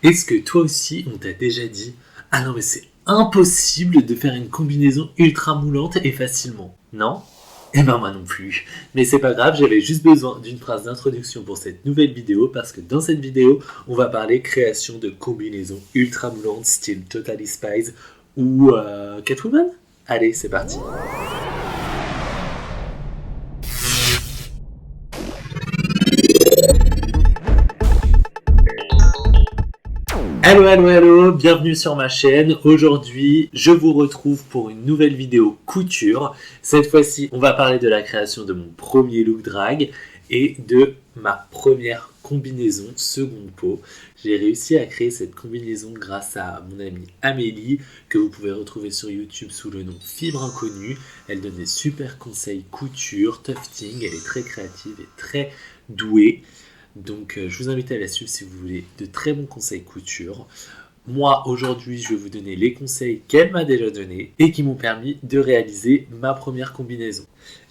Est-ce que toi aussi on t'a déjà dit « Ah non mais c'est impossible de faire une combinaison ultra moulante et facilement ». Non ? Eh ben moi non plus. Mais c'est pas grave, j'avais juste besoin d'une phrase d'introduction pour cette nouvelle vidéo parce que dans cette vidéo, on va parler création de combinaisons ultra moulantes style Totally Spies ou Catwoman. Allez, c'est parti. Hello, bienvenue sur ma chaîne. Aujourd'hui, je vous retrouve pour une nouvelle vidéo couture. Cette fois-ci, on va parler de la création de mon premier look drag et de ma première combinaison seconde peau. J'ai réussi à créer cette combinaison grâce à mon amie Amélie, que vous pouvez retrouver sur YouTube sous le nom Fibre Inconnue. Elle donne des super conseils couture, tufting, elle est très créative et très douée. Donc je vous invite à la suivre si vous voulez de très bons conseils couture. Moi aujourd'hui je vais vous donner les conseils qu'elle m'a déjà donnés et qui m'ont permis de réaliser ma première combinaison.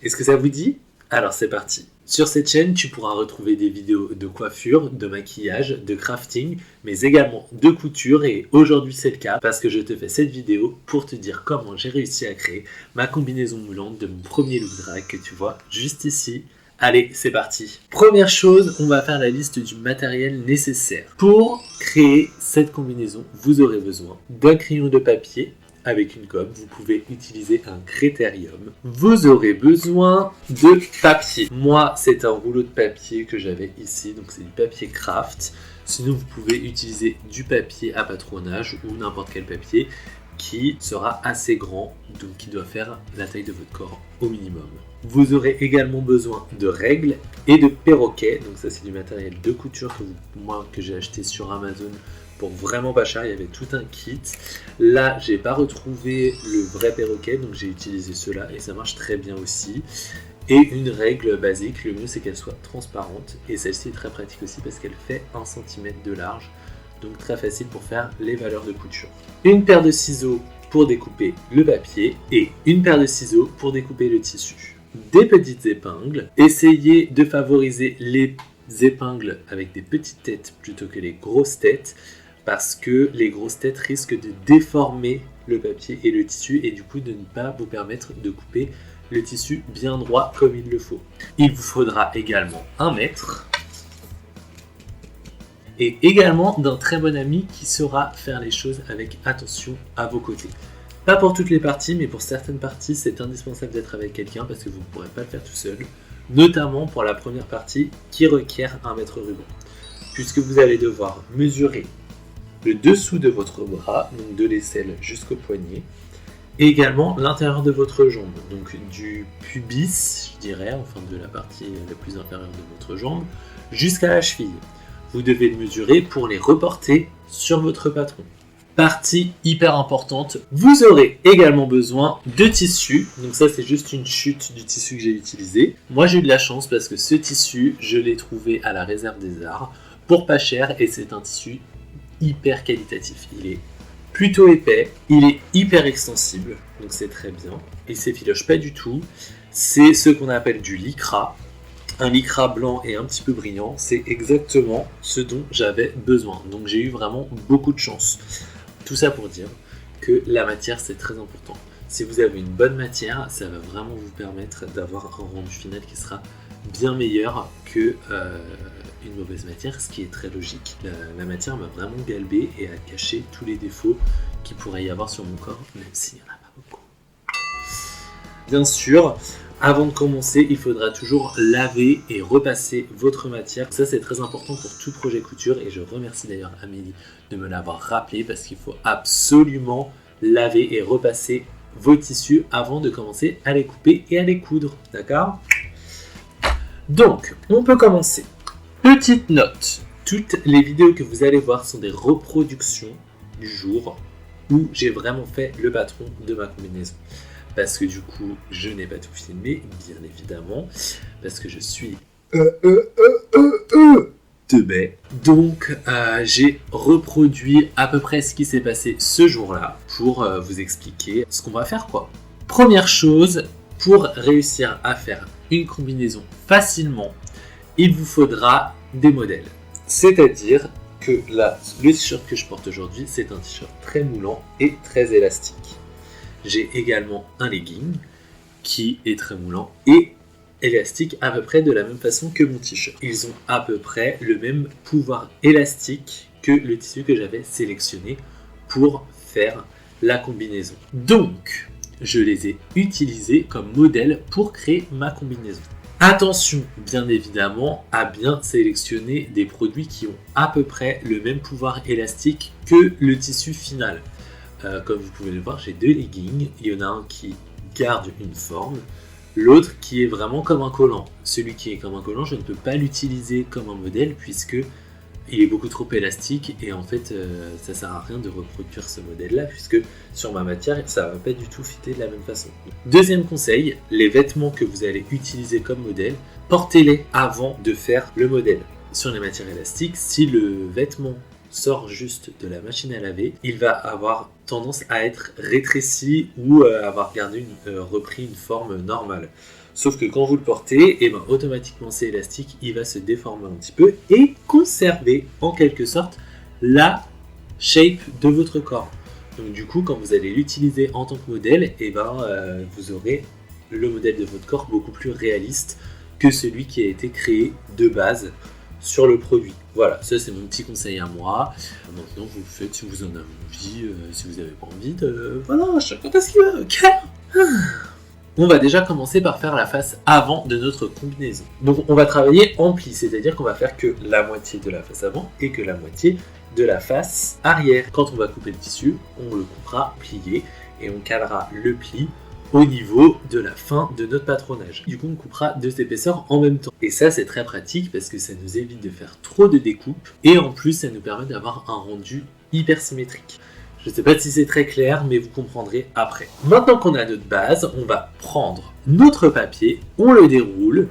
Est-ce que ça vous dit ? Alors c'est parti. Sur cette chaîne tu pourras retrouver des vidéos de coiffure, de maquillage, de crafting, mais également de couture et aujourd'hui c'est le cas parce que je te fais cette vidéo pour te dire comment j'ai réussi à créer ma combinaison moulante de mon premier look drag que tu vois juste ici. Allez, c'est parti. Première chose, on va faire la liste du matériel nécessaire. Pour créer cette combinaison, vous aurez besoin d'un crayon de papier avec une gomme. Vous pouvez utiliser un critérium. Vous aurez besoin de papier. Moi, c'est un rouleau de papier que j'avais ici, donc c'est du papier craft. Sinon, vous pouvez utiliser du papier à patronage ou n'importe quel papier qui sera assez grand, donc qui doit faire la taille de votre corps au minimum. Vous aurez également besoin de règles et de perroquets, donc ça c'est du matériel de couture que j'ai acheté sur Amazon pour vraiment pas cher, il y avait tout un kit. Là j'ai pas retrouvé le vrai perroquet, donc j'ai utilisé cela et ça marche très bien aussi. Et une règle basique, le mieux c'est qu'elle soit transparente et celle-ci est très pratique aussi parce qu'elle fait 1 cm de large. Donc très facile pour faire les valeurs de couture. Une paire de ciseaux pour découper le papier et une paire de ciseaux pour découper le tissu. Des petites épingles. Essayez de favoriser les épingles avec des petites têtes plutôt que les grosses têtes parce que les grosses têtes risquent de déformer le papier et le tissu et du coup de ne pas vous permettre de couper le tissu bien droit comme il le faut. Il vous faudra également un mètre. Et également d'un très bon ami qui saura faire les choses avec attention à vos côtés. Pas pour toutes les parties, mais pour certaines parties, c'est indispensable d'être avec quelqu'un parce que vous ne pourrez pas le faire tout seul, notamment pour la première partie qui requiert un mètre ruban, puisque vous allez devoir mesurer le dessous de votre bras, donc de l'aisselle jusqu'au poignet, et également l'intérieur de votre jambe, donc du pubis, je dirais, enfin de la partie la plus inférieure de votre jambe, jusqu'à la cheville. Vous devez le mesurer pour les reporter sur votre patron. Partie hyper importante, vous aurez également besoin de tissu. Donc ça c'est juste une chute du tissu que j'ai utilisé. Moi j'ai eu de la chance parce que ce tissu, je l'ai trouvé à la réserve des arts pour pas cher et c'est un tissu hyper qualitatif. Il est plutôt épais, il est hyper extensible, donc c'est très bien. Il s'effiloche pas du tout. C'est ce qu'on appelle du lycra. Un lycra blanc et un petit peu brillant, c'est exactement ce dont j'avais besoin. Donc j'ai eu vraiment beaucoup de chance. Tout ça pour dire que la matière c'est très important. Si vous avez une bonne matière, ça va vraiment vous permettre d'avoir un rendu final qui sera bien meilleur que une mauvaise matière, ce qui est très logique. La matière m'a vraiment galbé et a caché tous les défauts qu'il pourrait y avoir sur mon corps, même s'il n'y en a pas beaucoup. Bien sûr, avant de commencer, il faudra toujours laver et repasser votre matière. Ça, c'est très important pour tout projet couture et je remercie d'ailleurs Amélie de me l'avoir rappelé parce qu'il faut absolument laver et repasser vos tissus avant de commencer à les couper et à les coudre. D'accord ? Donc, on peut commencer. Petite note, toutes les vidéos que vous allez voir sont des reproductions du jour où j'ai vraiment fait le patron de ma combinaison. Parce que du coup, je n'ai pas tout filmé, bien évidemment, parce que je suis teubé. Donc, j'ai reproduit à peu près ce qui s'est passé ce jour-là pour vous expliquer ce qu'on va faire, quoi. Première chose, pour réussir à faire une combinaison facilement, il vous faudra des modèles. C'est-à-dire que le t-shirt que je porte aujourd'hui, c'est un t-shirt très moulant et très élastique. J'ai également un legging qui est très moulant et élastique à peu près de la même façon que mon t-shirt. Ils ont à peu près le même pouvoir élastique que le tissu que j'avais sélectionné pour faire la combinaison. Donc, je les ai utilisés comme modèle pour créer ma combinaison. Attention, bien évidemment, à bien sélectionner des produits qui ont à peu près le même pouvoir élastique que le tissu final. Comme vous pouvez le voir, j'ai deux leggings. Il y en a un qui garde une forme, l'autre qui est vraiment comme un collant. Celui qui est comme un collant, je ne peux pas l'utiliser comme un modèle puisque il est beaucoup trop élastique et en fait ça sert à rien de reproduire ce modèle là puisque sur ma matière ça va pas du tout fitter de la même façon. Deuxième conseil, les vêtements que vous allez utiliser comme modèle, portez-les avant de faire le modèle. Sur les matières élastiques, si le vêtement sort juste de la machine à laver, il va avoir tendance à être rétréci ou avoir repris une forme normale. Sauf que quand vous le portez, automatiquement c'est élastique, il va se déformer un petit peu et conserver en quelque sorte la shape de votre corps. Donc du coup, quand vous allez l'utiliser en tant que modèle, vous aurez le modèle de votre corps beaucoup plus réaliste que celui qui a été créé de base sur le produit. Voilà, ça c'est mon petit conseil à moi. Maintenant vous le faites si vous en avez envie, si vous n'avez pas envie, voilà, chacun fait ce qu'il veut, ok. On va déjà commencer par faire la face avant de notre combinaison. Donc on va travailler en pli, c'est-à-dire qu'on va faire que la moitié de la face avant et que la moitié de la face arrière. Quand on va couper le tissu, on le coupera plié et on calera le pli au niveau de la fin de notre patronage. Du coup, on coupera deux épaisseurs en même temps. Et ça, c'est très pratique parce que ça nous évite de faire trop de découpes et en plus, ça nous permet d'avoir un rendu hyper symétrique. Je ne sais pas si c'est très clair, mais vous comprendrez après. Maintenant qu'on a notre base, on va prendre notre papier, on le déroule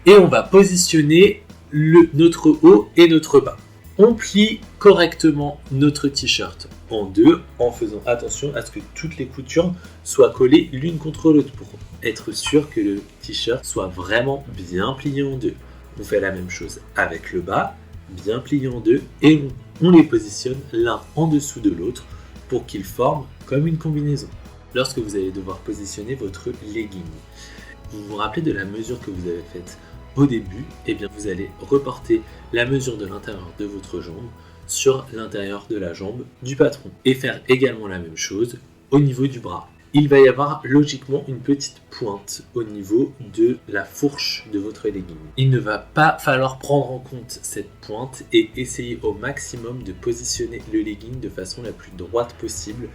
et on va positionner notre haut et notre bas. On plie correctement notre t-shirt en deux en faisant attention à ce que toutes les coutures soient collées l'une contre l'autre pour être sûr que le t-shirt soit vraiment bien plié en deux. On fait la même chose avec le bas, bien plié en deux et on les positionne l'un en dessous de l'autre pour qu'ils forment comme une combinaison. Lorsque vous allez devoir positionner votre legging, vous vous rappelez de la mesure que vous avez faite au début, vous allez reporter la mesure de l'intérieur de votre jambe sur l'intérieur de la jambe du patron et faire également la même chose au niveau du bras. Il va y avoir logiquement une petite pointe au niveau de la fourche de votre legging. Il ne va pas falloir prendre en compte cette pointe et essayer au maximum de positionner le legging de façon la plus droite possible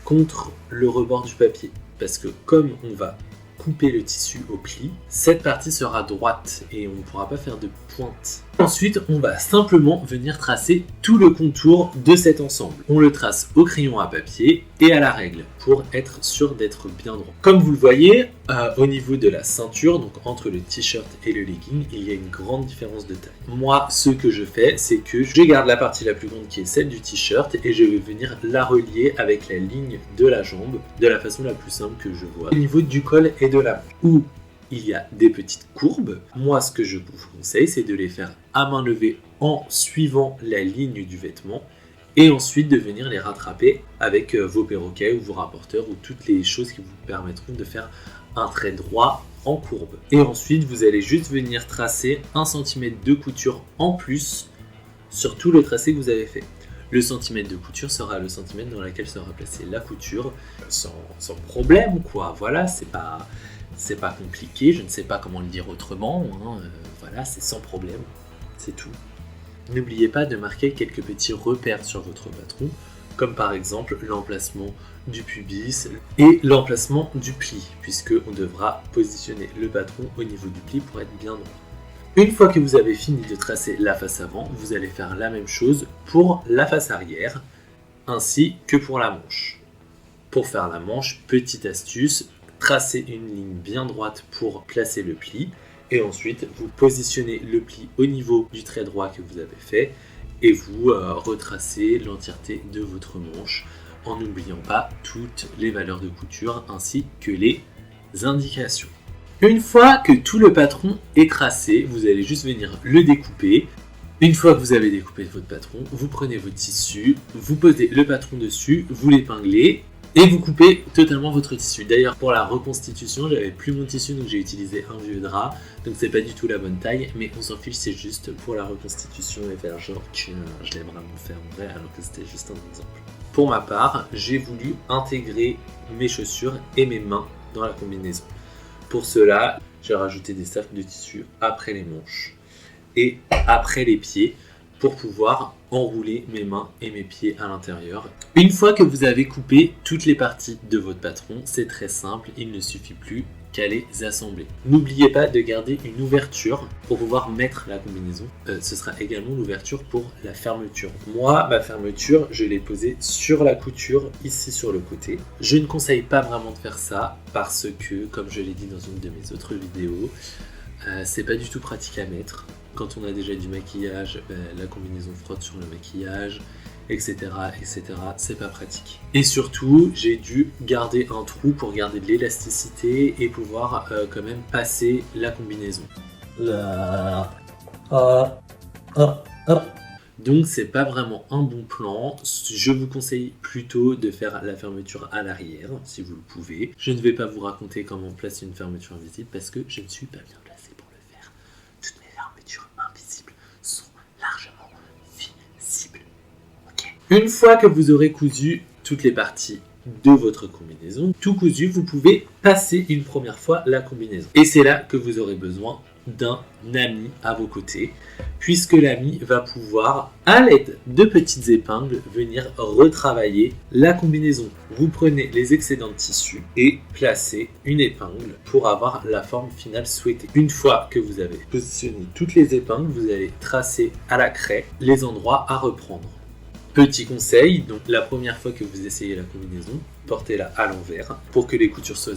contre le rebord du papier. Parce que comme on va couper le tissu au pli, cette partie sera droite et on ne pourra pas faire de pointe. Ensuite, on va simplement venir tracer tout le contour de cet ensemble. On le trace au crayon à papier et à la règle pour être sûr d'être bien droit. Comme vous le voyez, au niveau de la ceinture, donc entre le t-shirt et le legging, il y a une grande différence de taille. Moi, ce que je fais, c'est que je garde la partie la plus grande qui est celle du t-shirt et je vais venir la relier avec la ligne de la jambe de la façon la plus simple que je vois. Au niveau du col et de la manche, où il y a des petites courbes. Moi, ce que je vous conseille, c'est de les faire à main levée en suivant la ligne du vêtement et ensuite de venir les rattraper avec vos perroquets ou vos rapporteurs ou toutes les choses qui vous permettront de faire un trait droit en courbe. Et ensuite, vous allez juste venir tracer 1 cm de couture en plus sur tout le tracé que vous avez fait. Le centimètre de couture sera le centimètre dans lequel sera placée la couture sans problème, quoi. Voilà, c'est pas compliqué, je ne sais pas comment le dire autrement, voilà, c'est sans problème, c'est tout. N'oubliez pas de marquer quelques petits repères sur votre patron, comme par exemple l'emplacement du pubis et l'emplacement du pli, puisque on devra positionner le patron au niveau du pli pour être bien droit. Une fois que vous avez fini de tracer la face avant, vous allez faire la même chose pour la face arrière, ainsi que pour la manche. Pour faire la manche, petite astuce, tracez une ligne bien droite pour placer le pli et ensuite vous positionnez le pli au niveau du trait droit que vous avez fait et vous retracez l'entièreté de votre manche en n'oubliant pas toutes les valeurs de couture ainsi que les indications. Une fois que tout le patron est tracé, vous allez juste venir le découper Une fois que vous avez découpé votre patron, vous prenez votre tissu, vous posez le patron dessus, vous l'épinglez et vous coupez totalement votre tissu. D'ailleurs, pour la reconstitution, j'avais plus mon tissu, donc j'ai utilisé un vieux drap, donc c'est pas du tout la bonne taille, mais on s'en fiche, c'est juste pour la reconstitution et faire genre que je l'ai vraiment fait en vrai, alors que c'était juste un exemple. Pour ma part, j'ai voulu intégrer mes chaussures et mes mains dans la combinaison. Pour cela, j'ai rajouté des cercles de tissu après les manches et après les pieds pour pouvoir enrouler mes mains et mes pieds à l'intérieur. Une fois que vous avez coupé toutes les parties de votre patron, c'est très simple, il ne suffit plus qu'à les assembler. N'oubliez pas de garder une ouverture pour pouvoir mettre la combinaison. Ce sera également l'ouverture pour la fermeture. Moi, ma fermeture, je l'ai posée sur la couture, ici sur le côté. Je ne conseille pas vraiment de faire ça parce que, comme je l'ai dit dans une de mes autres vidéos, c'est pas du tout pratique à mettre. Quand on a déjà du maquillage, la combinaison frotte sur le maquillage, etc. etc. C'est pas pratique. Et surtout, j'ai dû garder un trou pour garder de l'élasticité et pouvoir quand même passer la combinaison. Donc c'est pas vraiment un bon plan. Je vous conseille plutôt de faire la fermeture à l'arrière, si vous le pouvez. Je ne vais pas vous raconter comment placer une fermeture invisible parce que je ne suis pas bien placé pour le faire. Toutes mes fermetures invisibles sont largement visibles. Okay. Une fois que vous aurez cousu toutes les parties de votre combinaison, tout cousu, vous pouvez passer une première fois la combinaison. Et c'est là que vous aurez besoin d'un ami à vos côtés, puisque l'ami va pouvoir, à l'aide de petites épingles, venir retravailler la combinaison. Vous prenez les excédents de tissu et placez une épingle pour avoir la forme finale souhaitée. Une fois que vous avez positionné toutes les épingles, vous allez tracer à la craie les endroits à reprendre. Petit conseil, donc la première fois que vous essayez la combinaison, portez-la à l'envers pour que les coutures soient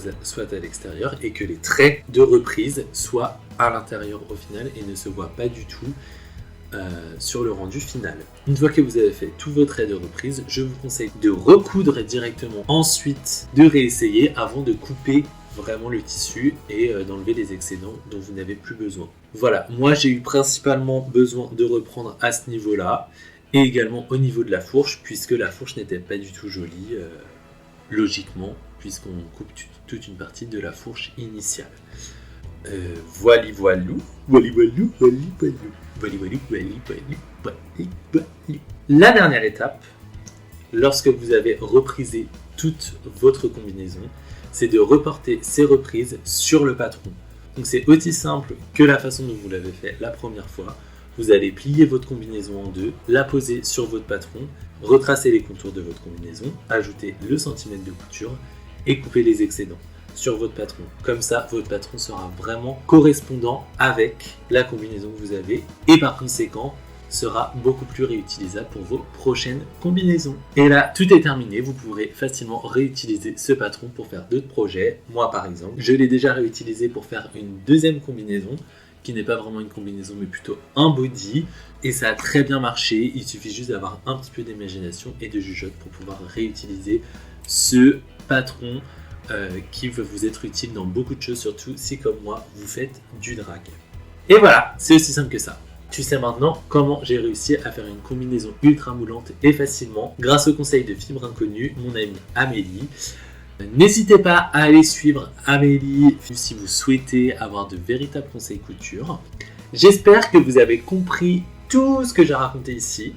à l'extérieur et que les traits de reprise soient à l'intérieur au final et ne se voient pas du tout sur le rendu final. Une fois que vous avez fait tous vos traits de reprise, je vous conseille de recoudre directement, ensuite de réessayer avant de couper vraiment le tissu et d'enlever les excédents dont vous n'avez plus besoin. Voilà, moi j'ai eu principalement besoin de reprendre à ce niveau-là. Et également au niveau de la fourche, puisque la fourche n'était pas du tout jolie, logiquement, puisqu'on coupe toute une partie de la fourche initiale. Voili voilou, voili voilou, voili voilou, voili voilou, voili voilou, voili voilou. La dernière étape, lorsque vous avez reprisé toute votre combinaison, c'est de reporter ces reprises sur le patron. Donc c'est aussi simple que la façon dont vous l'avez fait la première fois. Vous allez plier votre combinaison en deux, la poser sur votre patron, retracer les contours de votre combinaison, ajouter le centimètre de couture et couper les excédents sur votre patron. Comme ça, votre patron sera vraiment correspondant avec la combinaison que vous avez et par conséquent sera beaucoup plus réutilisable pour vos prochaines combinaisons. Et là, tout est terminé. Vous pourrez facilement réutiliser ce patron pour faire d'autres projets. Moi, par exemple, je l'ai déjà réutilisé pour faire une deuxième combinaison qui n'est pas vraiment une combinaison mais plutôt un body et ça a très bien marché. Il suffit juste d'avoir un petit peu d'imagination et de jugeote pour pouvoir réutiliser ce patron qui va vous être utile dans beaucoup de choses, surtout si comme moi vous faites du drag. Et voilà, c'est aussi simple que ça. Tu sais maintenant comment j'ai réussi à faire une combinaison ultra moulante et facilement grâce au conseil de Fibre Inconnue, mon amie Amélie. N'hésitez pas à aller suivre Amélie si vous souhaitez avoir de véritables conseils couture. J'espère que vous avez compris tout ce que j'ai raconté ici.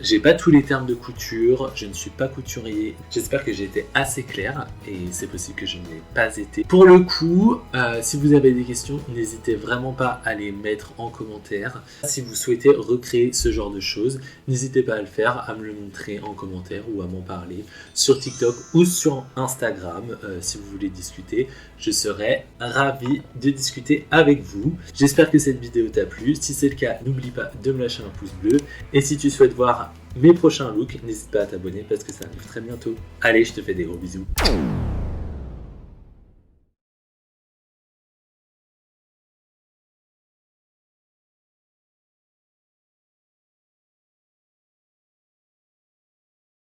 J'ai pas tous les termes de couture, je ne suis pas couturier. J'espère que j'ai été assez clair et c'est possible que je ne l'ai pas été. Pour le coup, si vous avez des questions, n'hésitez vraiment pas à les mettre en commentaire. Si vous souhaitez recréer ce genre de choses, n'hésitez pas à le faire, à me le montrer en commentaire ou à m'en parler sur TikTok ou sur Instagram si vous voulez discuter. Je serai ravi de discuter avec vous. J'espère que cette vidéo t'a plu. Si c'est le cas, n'oublie pas de me lâcher un pouce bleu. Et si tu souhaites voir mes prochains looks, n'hésite pas à t'abonner parce que ça arrive très bientôt. Allez, je te fais des gros bisous.